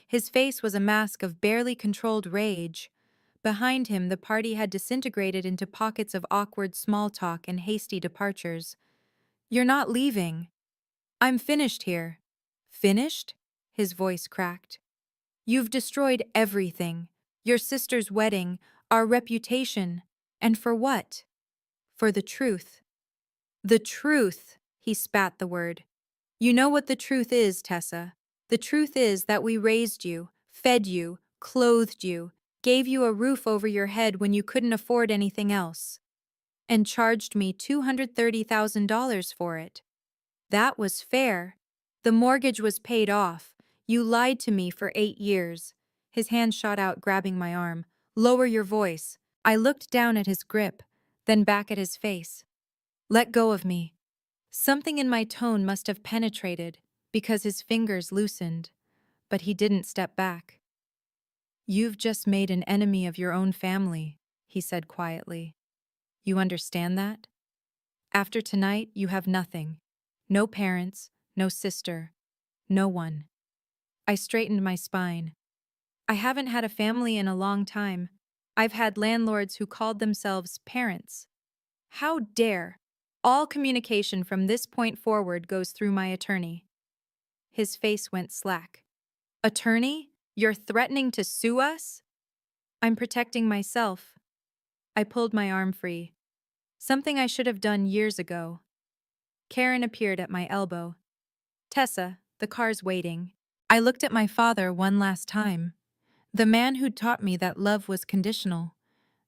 His face was a mask of barely controlled rage. Behind him, the party had disintegrated into pockets of awkward small talk and hasty departures. You're not leaving. I'm finished here. Finished? His voice cracked. You've destroyed everything. Your sister's wedding, our reputation. And for what? For the truth. The truth, he spat the word. You know what the truth is, Tessa. The truth is that we raised you, fed you, clothed you, gave you a roof over your head when you couldn't afford anything else, and charged me $230,000 for it. That was fair. The mortgage was paid off. You lied to me for 8 years. His hand shot out, grabbing my arm. Lower your voice. I looked down at his grip, then back at his face. Let go of me. Something in my tone must have penetrated, because his fingers loosened, but he didn't step back. You've just made an enemy of your own family, he said quietly. You understand that? After tonight, you have nothing. No parents, no sister, no one. I straightened my spine. I haven't had a family in a long time. I've had landlords who called themselves parents. How dare! All communication from this point forward goes through my attorney. His face went slack. Attorney? You're threatening to sue us? I'm protecting myself. I pulled my arm free. Something I should have done years ago. Karen appeared at my elbow. Tessa, the car's waiting. I looked at my father one last time. The man who'd taught me that love was conditional,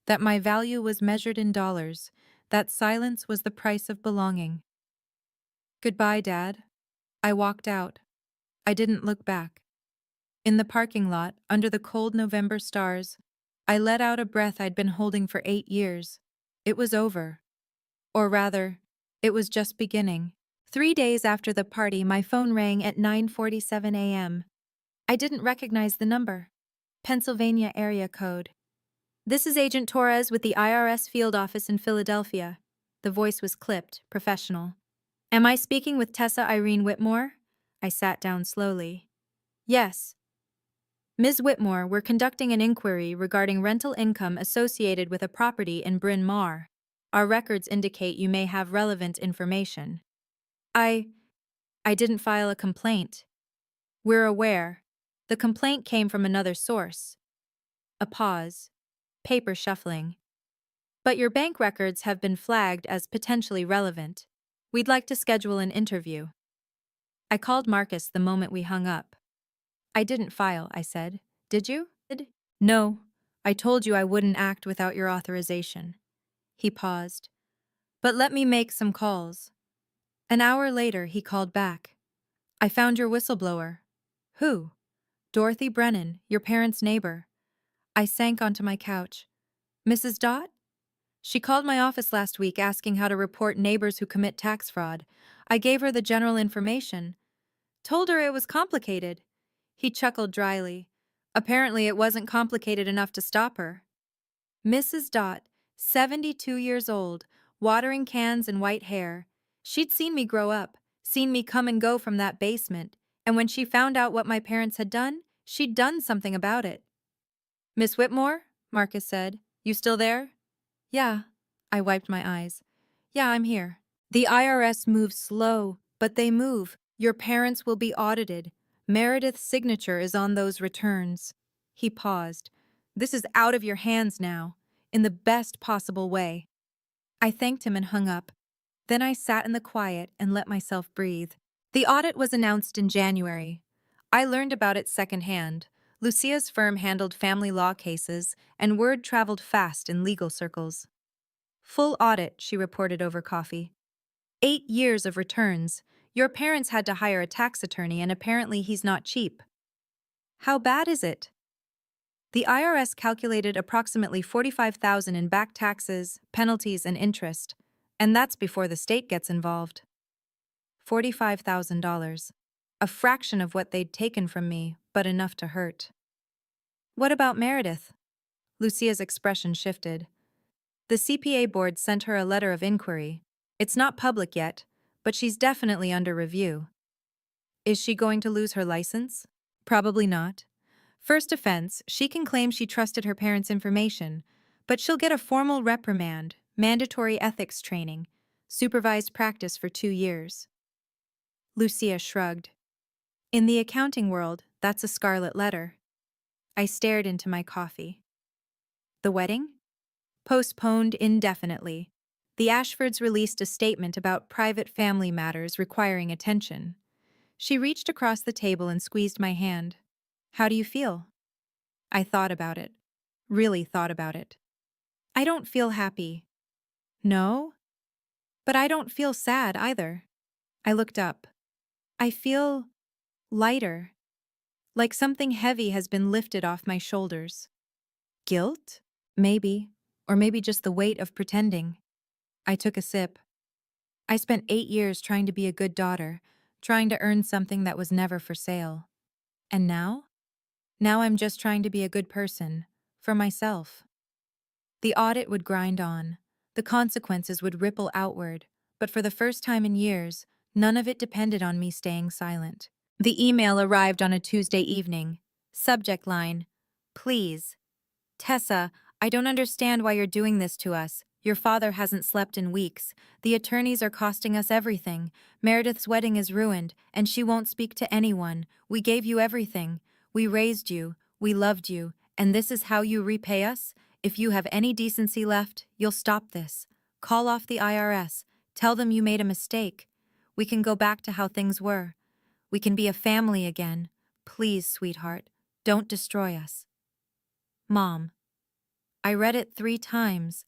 that my value was measured in dollars, that silence was the price of belonging. Goodbye, Dad. I walked out. I didn't look back. In the parking lot, under the cold November stars, I let out a breath I'd been holding for 8 years. It was over. Or rather, it was just beginning. 3 days after the party, my phone rang at 9:47 a.m. I didn't recognize the number. Pennsylvania area code. This is Agent Torres with the IRS field office in Philadelphia. The voice was clipped, professional. Am I speaking with Tessa Irene Whitmore? I sat down slowly. Yes. Ms. Whitmore, we're conducting an inquiry regarding rental income associated with a property in Bryn Mawr. Our records indicate you may have relevant information. I didn't file a complaint. We're aware. The complaint came from another source. A pause. Paper shuffling. But your bank records have been flagged as potentially relevant. We'd like to schedule an interview. I called Marcus the moment we hung up. I didn't file, I said. Did you? No. I told you I wouldn't act without your authorization. He paused. But let me make some calls. An hour later, he called back. I found your whistleblower. Who? Dorothy Brennan, your parents' neighbor. I sank onto my couch. Mrs. Dot? She called my office last week asking how to report neighbors who commit tax fraud. I gave her the general information. Told her it was complicated. He chuckled dryly. Apparently it wasn't complicated enough to stop her. Mrs. Dot, 72 years old, watering cans and white hair. She'd seen me grow up, seen me come and go from that basement, and when she found out what my parents had done, she'd done something about it. Miss Whitmore? Marcus said. You still there? Yeah. I wiped my eyes. Yeah, I'm here. The IRS moves slow, but they move. Your parents will be audited. Meredith's signature is on those returns. He paused. This is out of your hands now, in the best possible way. I thanked him and hung up. Then I sat in the quiet and let myself breathe. The audit was announced in January. I learned about it secondhand. Lucia's firm handled family law cases, and word traveled fast in legal circles. Full audit, she reported over coffee. 8 years of returns. Your parents had to hire a tax attorney, and apparently he's not cheap. How bad is it? The IRS calculated approximately $45,000 in back taxes, penalties, and interest, and that's before the state gets involved. $45,000. A fraction of what they'd taken from me, but enough to hurt. What about Meredith? Lucia's expression shifted. The CPA board sent her a letter of inquiry. It's not public yet, but she's definitely under review. Is she going to lose her license? Probably not. First offense, she can claim she trusted her parents' information, but she'll get a formal reprimand, mandatory ethics training, supervised practice for 2 years. Lucia shrugged. In the accounting world, that's a scarlet letter. I stared into my coffee. The wedding? Postponed indefinitely. The Ashfords released a statement about private family matters requiring attention. She reached across the table and squeezed my hand. How do you feel? I thought about it. Really thought about it. I don't feel happy. No? But I don't feel sad either. I looked up. I feel lighter. Like something heavy has been lifted off my shoulders. Guilt? Maybe. Or maybe just the weight of pretending. I took a sip. I spent 8 years trying to be a good daughter, trying to earn something that was never for sale. And now? Now I'm just trying to be a good person, for myself. The audit would grind on. The consequences would ripple outward, but for the first time in years, none of it depended on me staying silent. The email arrived on a Tuesday evening. Subject line: Please. Tessa, I don't understand why you're doing this to us. Your father hasn't slept in weeks. The attorneys are costing us everything. Meredith's wedding is ruined, and she won't speak to anyone. We gave you everything. We raised you. We loved you. And this is how you repay us? If you have any decency left, you'll stop this. Call off the IRS. Tell them you made a mistake. We can go back to how things were. We can be a family again. Please, sweetheart, don't destroy us. Mom. I read it 3 times.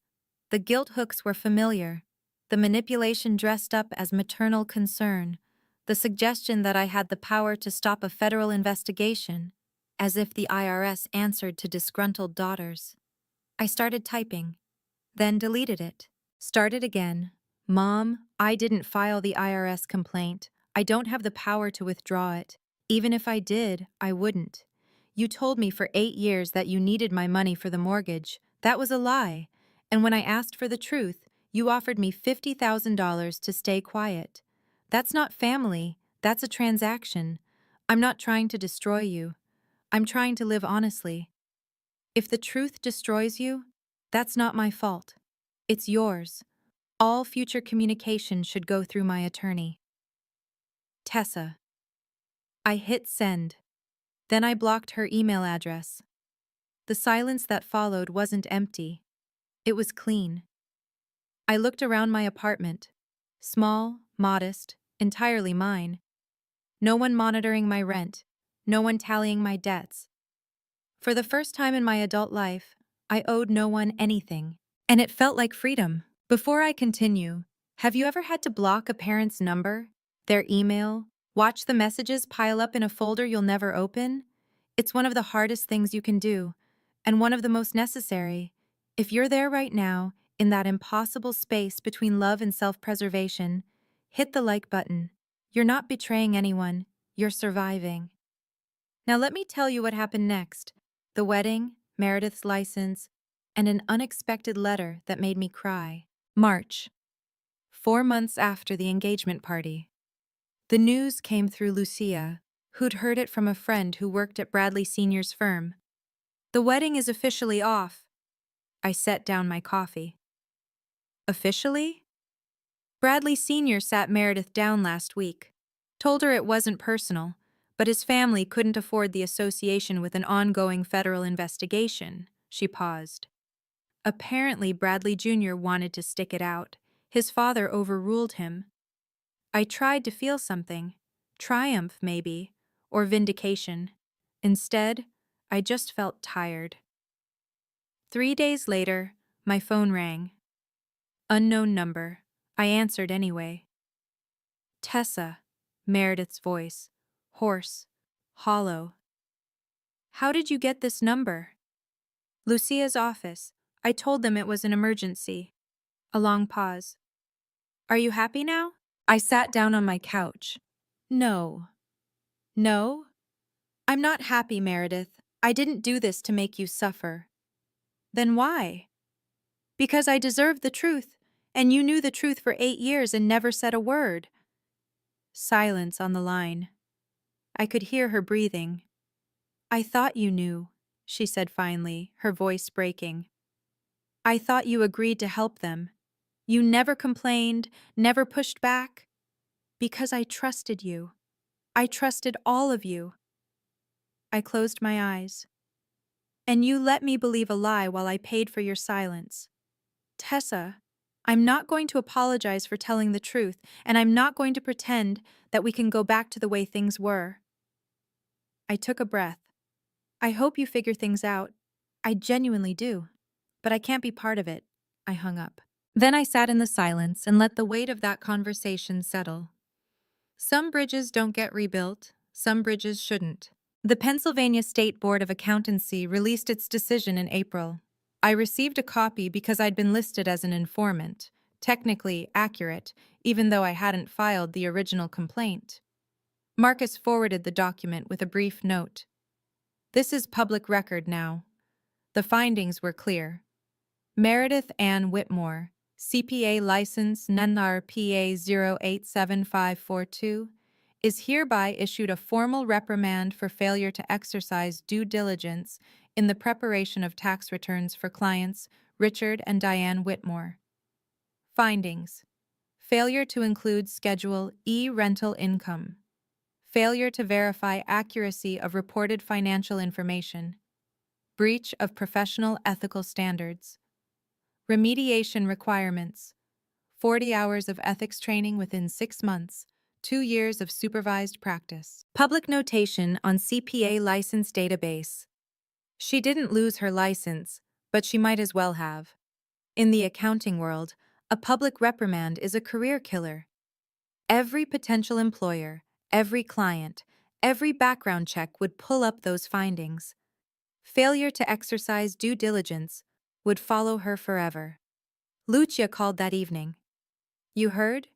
The guilt hooks were familiar. The manipulation dressed up as maternal concern. The suggestion that I had the power to stop a federal investigation, as if the IRS answered to disgruntled daughters. I started typing, then deleted it. Started again. Mom, I didn't file the IRS complaint. I don't have the power to withdraw it. Even if I did, I wouldn't. You told me for 8 years that you needed my money for the mortgage. That was a lie. And when I asked for the truth, you offered me $50,000 to stay quiet. That's not family. That's a transaction. I'm not trying to destroy you. I'm trying to live honestly. If the truth destroys you, that's not my fault. It's yours. All future communication should go through my attorney. Tessa. I hit send. Then I blocked her email address. The silence that followed wasn't empty. It was clean. I looked around my apartment. Small, modest, entirely mine. No one monitoring my rent. No one tallying my debts. For the first time in my adult life, I owed no one anything. And it felt like freedom. Before I continue, have you ever had to block a parent's number, their email, watch the messages pile up in a folder you'll never open? It's one of the hardest things you can do, and one of the most necessary. If you're there right now, in that impossible space between love and self-preservation, hit the like button. You're not betraying anyone, you're surviving. Now let me tell you what happened next. The wedding, Meredith's license, and an unexpected letter that made me cry. March. 4 months after the engagement party. The news came through Lucia, who'd heard it from a friend who worked at Bradley Sr.'s firm. The wedding is officially off. I set down my coffee. Officially? Bradley Sr. sat Meredith down last week. Told her it wasn't personal, But his family couldn't afford the association with an ongoing federal investigation. She paused. Apparently, Bradley Jr. wanted to stick it out. His father overruled him. I tried to feel something. Triumph, maybe. Or vindication. Instead, I just felt tired. 3 days later, my phone rang. Unknown number. I answered anyway. Tessa, Meredith's voice. Hoarse. Hollow. How did you get this number? Lucia's office. I told them it was an emergency. A long pause. Are you happy now? I sat down on my couch. No. No? I'm not happy, Meredith. I didn't do this to make you suffer. Then why? Because I deserved the truth, and you knew the truth for 8 years and never said a word. Silence on the line. I could hear her breathing. I thought you knew, she said finally, her voice breaking. I thought you agreed to help them. You never complained, never pushed back. Because I trusted you. I trusted all of you. I closed my eyes. And you let me believe a lie while I paid for your silence. Tessa, I'm not going to apologize for telling the truth, and I'm not going to pretend that we can go back to the way things were. I took a breath. I hope you figure things out. I genuinely do. But I can't be part of it. I hung up. Then I sat in the silence and let the weight of that conversation settle. Some bridges don't get rebuilt, some bridges shouldn't. The Pennsylvania State Board of Accountancy released its decision in April. I received a copy because I'd been listed as an informant, technically accurate, even though I hadn't filed the original complaint. Marcus forwarded the document with a brief note. This is public record now. The findings were clear. Meredith Ann Whitmore, CPA license NRPA 087542, is hereby issued a formal reprimand for failure to exercise due diligence in the preparation of tax returns for clients Richard and Diane Whitmore. Findings: failure to include Schedule E rental income, failure to verify accuracy of reported financial information, breach of professional ethical standards. Remediation requirements: 40 hours of ethics training within 6 months, 2 years of supervised practice. Public notation on CPA license database. She didn't lose her license, but she might as well have. In the accounting world, a public reprimand is a career killer. Every potential employer, every client, every background check would pull up those findings. Failure to exercise due diligence would follow her forever. Lucia called that evening. You heard?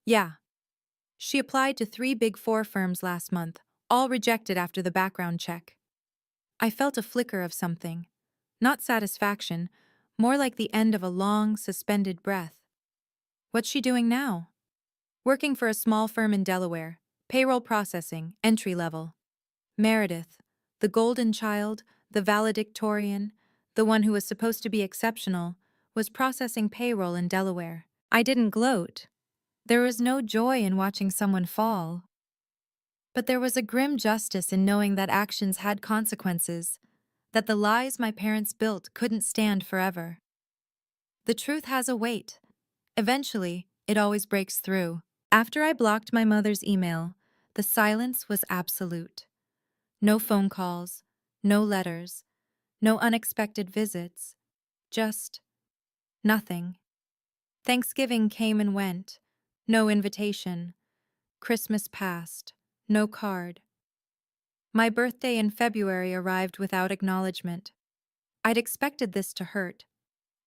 Yeah. She applied to 3 Big Four firms last month, all rejected after the background check. I felt a flicker of something. Not satisfaction, more like the end of a long, suspended breath. What's she doing now? Working for a small firm in Delaware, payroll processing, entry level. Meredith, the golden child, the valedictorian, the one who was supposed to be exceptional, was processing payroll in Delaware. I didn't gloat. There was no joy in watching someone fall. But there was a grim justice in knowing that actions had consequences, that the lies my parents built couldn't stand forever. The truth has a weight. Eventually, it always breaks through. After I blocked my mother's email, the silence was absolute. No phone calls, no letters, no unexpected visits, just nothing. Thanksgiving came and went, no invitation. Christmas passed, no card. My birthday in February arrived without acknowledgement. I'd expected this to hurt.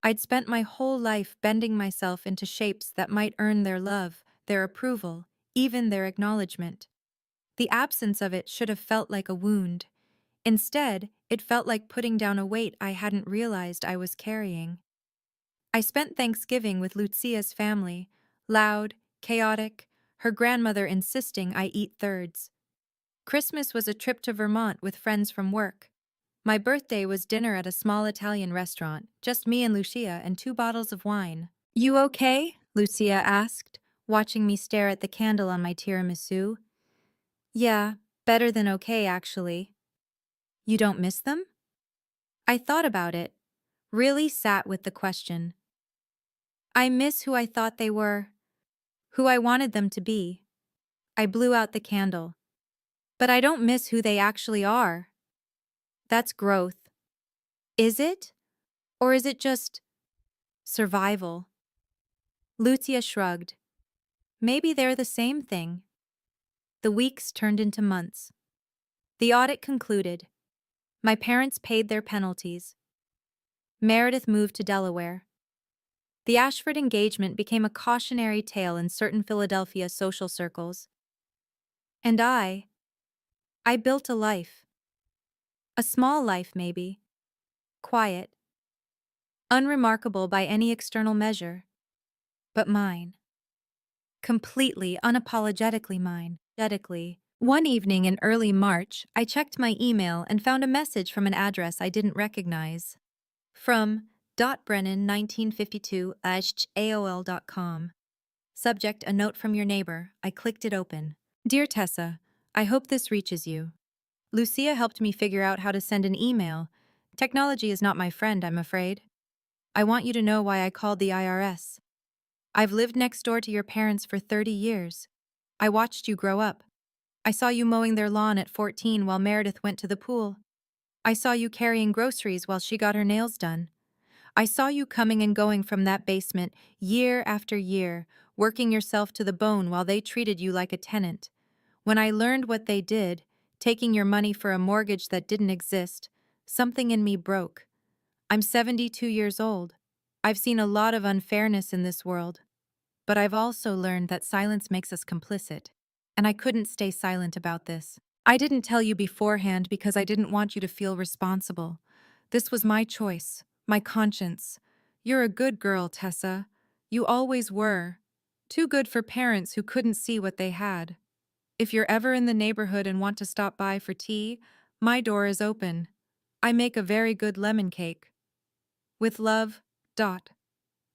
I'd spent my whole life bending myself into shapes that might earn their love, their approval, even their acknowledgement. The absence of it should have felt like a wound. Instead, it felt like putting down a weight I hadn't realized I was carrying. I spent Thanksgiving with Lucia's family, loud, chaotic, her grandmother insisting I eat thirds. Christmas was a trip to Vermont with friends from work. My birthday was dinner at a small Italian restaurant, just me and Lucia and 2 bottles of wine. You okay? Lucia asked, watching me stare at the candle on my tiramisu. Yeah, Better than okay, actually. You don't miss them? I thought about it, really sat with the question. I miss who I thought they were, who I wanted them to be. I blew out the candle. But I don't miss who they actually are. That's growth. Is it? Or is it just survival? Lucia shrugged. Maybe they're the same thing. The weeks turned into months. The audit concluded. My parents paid their penalties. Meredith moved to Delaware. The Ashford engagement became a cautionary tale in certain Philadelphia social circles. And I built a life. A small life, maybe. Quiet. Unremarkable by any external measure. But mine. Completely, unapologetically mine. One evening in early March, I checked my email and found a message from an address I didn't recognize. From .brennan1952@aol.com. Subject: a note from your neighbor. I clicked it open. Dear Tessa, I hope this reaches you. Lucia helped me figure out how to send an email. Technology is not my friend, I'm afraid. I want you to know why I called the IRS. I've lived next door to your parents for 30 years. I watched you grow up. I saw you mowing their lawn at 14 while Meredith went to the pool. I saw you carrying groceries while she got her nails done. I saw you coming and going from that basement year after year, working yourself to the bone while they treated you like a tenant. When I learned what they did, taking your money for a mortgage that didn't exist, something in me broke. I'm 72 years old. I've seen a lot of unfairness in this world. But I've also learned that silence makes us complicit. And I couldn't stay silent about this. I didn't tell you beforehand because I didn't want you to feel responsible. This was my choice, my conscience. You're a good girl, Tessa. You always were. Too good for parents who couldn't see what they had. If you're ever in the neighborhood and want to stop by for tea, my door is open. I make a very good lemon cake. With love, Dot.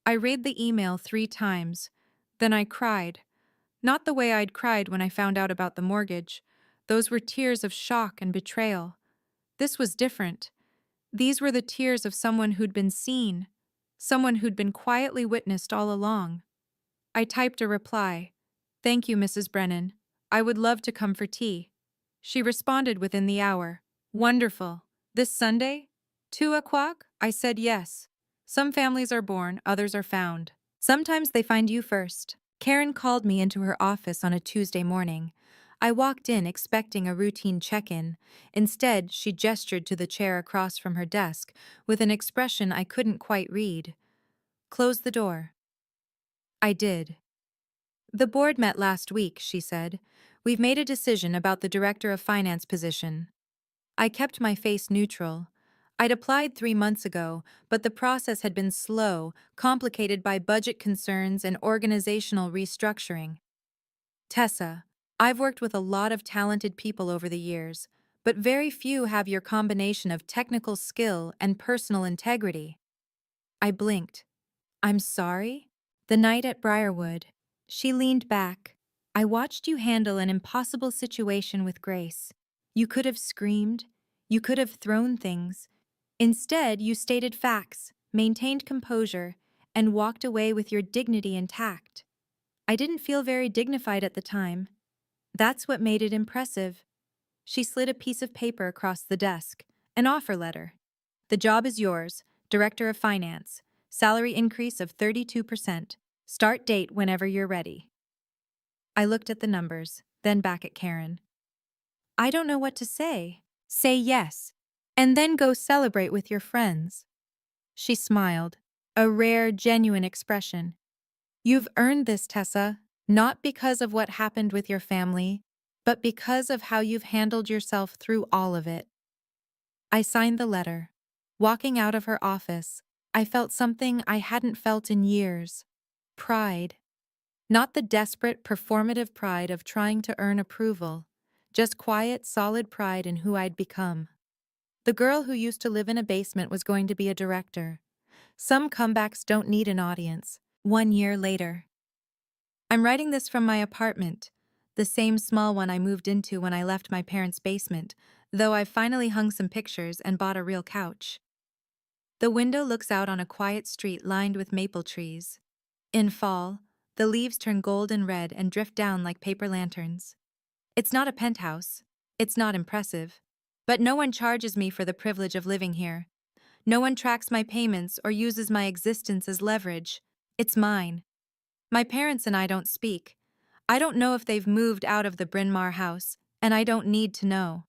I read the email 3 times. Then I cried. Not the way I'd cried when I found out about the mortgage. Those were tears of shock and betrayal. This was different. These were the tears of someone who'd been seen, someone who'd been quietly witnessed all along. I typed a reply. Thank you, Mrs. Brennan. I would love to come for tea. She responded within the hour. Wonderful. This Sunday? 2 o'clock? I said yes. Some families are born, others are found. Sometimes they find you first. Karen called me into her office on a Tuesday morning. I walked in expecting a routine check-in. Instead, she gestured to the chair across from her desk with an expression I couldn't quite read. Close the door. I did. The board met last week, she said. We've made a decision about the director of finance position. I kept my face neutral. I'd applied 3 months ago, but the process had been slow, complicated by budget concerns and organizational restructuring. Tessa, I've worked with a lot of talented people over the years, but very few have your combination of technical skill and personal integrity. I blinked. I'm sorry? The night at Briarwood. She leaned back. I watched you handle an impossible situation with grace. You could have screamed. You could have thrown things. Instead, you stated facts, maintained composure, and walked away with your dignity intact. I didn't feel very dignified at the time. That's what made it impressive. She slid a piece of paper across the desk, an offer letter. The job is yours, Director of Finance. Salary increase of 32%. Start date whenever you're ready. I looked at the numbers, then back at Karen. I don't know what to say. Say yes, and then go celebrate with your friends. She smiled, a rare, genuine expression. You've earned this, Tessa, not because of what happened with your family, but because of how you've handled yourself through all of it. I signed the letter. Walking out of her office, I felt something I hadn't felt in years. Pride. Not the desperate, performative pride of trying to earn approval, just quiet, solid pride in who I'd become. The girl who used to live in a basement was going to be a director. Some comebacks don't need an audience. 1 year later. I'm writing this from my apartment, the same small one I moved into when I left my parents' basement, though I've finally hung some pictures and bought a real couch. The window looks out on a quiet street lined with maple trees. In fall, the leaves turn gold and red and drift down like paper lanterns. It's not a penthouse. It's not impressive. But no one charges me for the privilege of living here. No one tracks my payments or uses my existence as leverage. It's mine. My parents and I don't speak. I don't know if they've moved out of the Bryn Mawr house, and I don't need to know.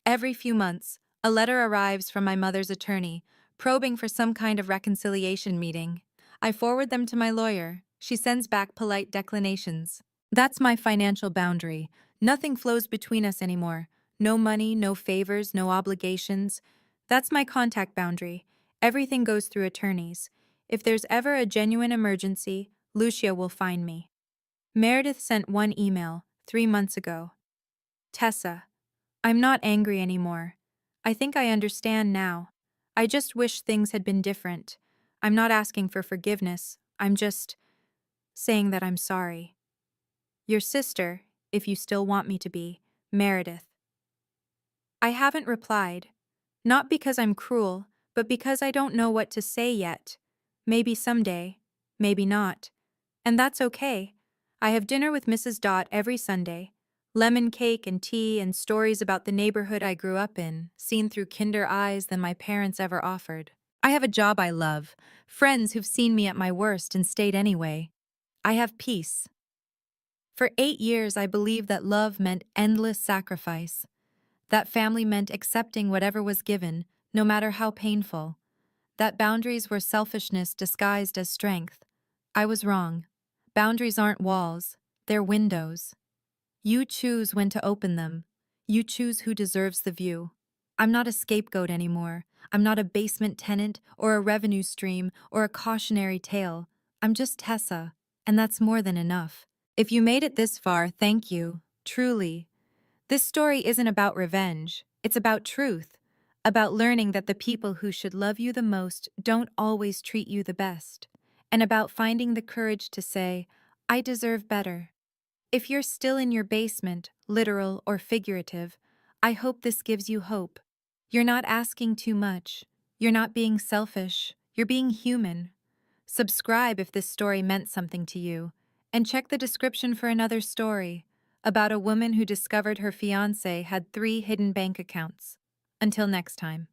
Every few months, a letter arrives from my mother's attorney, probing for some kind of reconciliation meeting. I forward them to my lawyer. She sends back polite declinations. That's my financial boundary. Nothing flows between us anymore. No money, no favors, no obligations. That's my contact boundary. Everything goes through attorneys. If there's ever a genuine emergency, Lucia will find me. Meredith sent one email, 3 months ago. Tessa, I'm not angry anymore. I think I understand now. I just wish things had been different. I'm not asking for forgiveness. I'm just saying that I'm sorry. Your sister, if you still want me to be, Meredith. I haven't replied. Not because I'm cruel, but because I don't know what to say yet. Maybe someday, maybe not. And that's okay. I have dinner with Mrs. Dot every Sunday. Lemon cake and tea and stories about the neighborhood I grew up in, seen through kinder eyes than my parents ever offered. I have a job I love, friends who've seen me at my worst and stayed anyway. I have peace. For 8 years, I believed that love meant endless sacrifice. That family meant accepting whatever was given, no matter how painful. That boundaries were selfishness disguised as strength. I was wrong. Boundaries aren't walls, they're windows. You choose when to open them. You choose who deserves the view. I'm not a scapegoat anymore. I'm not a basement tenant or a revenue stream or a cautionary tale. I'm just Tessa, and that's more than enough. If you made it this far, thank you, truly. This story isn't about revenge, it's about truth, about learning that the people who should love you the most don't always treat you the best, and about finding the courage to say, I deserve better. If you're still in your basement, literal or figurative, I hope this gives you hope. You're not asking too much. You're not being selfish. You're being human. Subscribe if this story meant something to you, and check the description for another story about a woman who discovered her fiancé had 3 hidden bank accounts. Until next time.